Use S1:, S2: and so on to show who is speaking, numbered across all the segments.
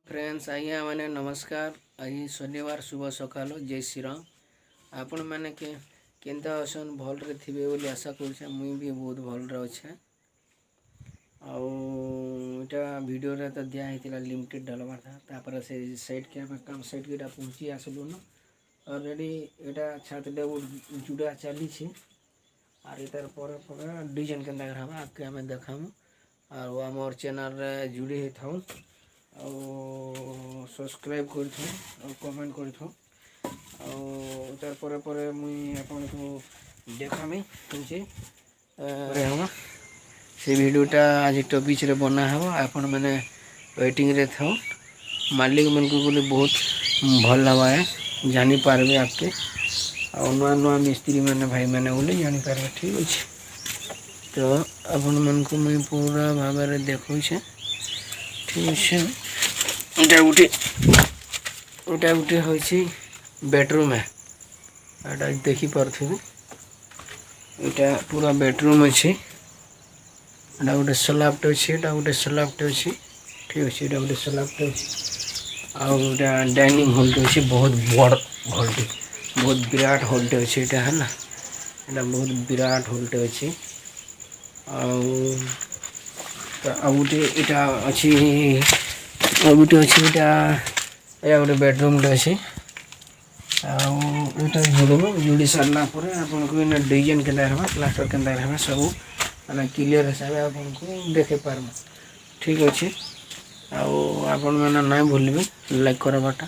S1: Friends आज्ञा मैंने नमस्कार। आज शनिवार शुभ सकाल जय श्री राम। आपण मैंने केनता असन भल रे थिबे बोली आशा कर मुई भी बहुत भल रे अच्छे। आटा वीडियो रे तो दिया होता लिमिटेड डालबार था तापर से साइड के काम साइड के पहुँची आसलु न अलरेडी यहाँ छात जुड़ा चली आर तार पर डिजाइन के आगे आम देखामु और आम चैनल जुड़ी था सब्सक्राइब कर कमेंट कर मुई आपन को देखामी से वीडियोटा आज टॉपिक रे बना है आपण मैंने वेटिंग रे था मालिक मन को बोले बहुत भल लगा है जानी पारबे आपके और नुआ नुआ मिस्त्री मैंने भाई मैंने बोले जानी पारबे ठीक अच्छे। तो आपण मन को मुई पूरा भाव में देखो ठीक अच्छे। इटा गोटे हूँ बेडरूम है एटा देखी पार्थे इटा पूरा बेडरूम अच्छे एटा गोटे स्लाबटे अच्छे गोटे स्लाबटे अच्छे ठीक अच्छे एटा गोटे स्लाबटे अच्छे आउ गोटे डाइनिंग हॉलटे अच्छे बहुत बड़ हॉलटे बहुत विराट हॉलटे अच्छे एटा है ना एटा बहुत विराट हॉलटे अच्छे आउ गोटे इटा अच्छी गोटे अच्छे या गोटे बेडरूम अच्छे आटा जोड़ी सारा आपको डिजाइन के प्लास्टर के सब मैंने क्लीयर हिसाब से आपको देखे पार्मा ठीक अच्छे। आपण मैंने ना भूलिए लाइक करवाटा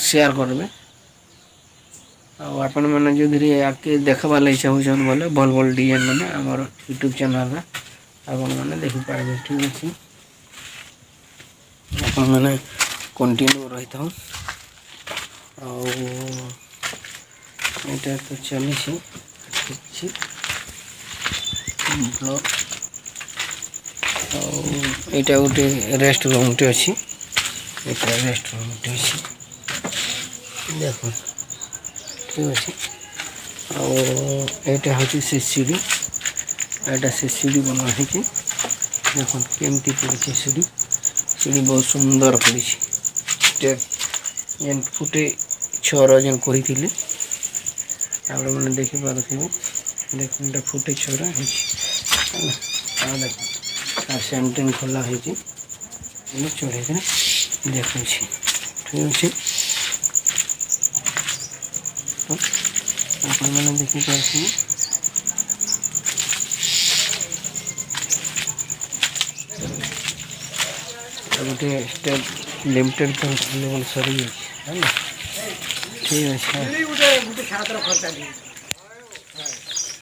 S1: शेयर करेंगे आपण मैंने जो आगे देखवार लगे चाहूँ बोले भल भल डिजाइन मैंने आम यूट्यूब चैनल आपण मैंने देखिपारे ठीक अच्छे। आप मैंने कंटिन्यू रही था तो चली ब्लॉक यहाँ गोटे रेस्ट रूमटे अच्छी रेस्ट रूमटे अच्छी देख ठीक अच्छे। आटा हूँ से सीढ़ी एटा से सीढ़ी बनवा है देख केमती पड़े सीढ़ी सीढ़ी बहुत सुंदर पड़ी जेन फुटे छर जेन कही मैंने देखिपे देख फुटे छर है सेंटिंग खोला है चढ़े देखो ठीक अच्छे। आप मैंने देखिपारे गोटे स्टेप लिमिटेड तो सरी है ठीक है।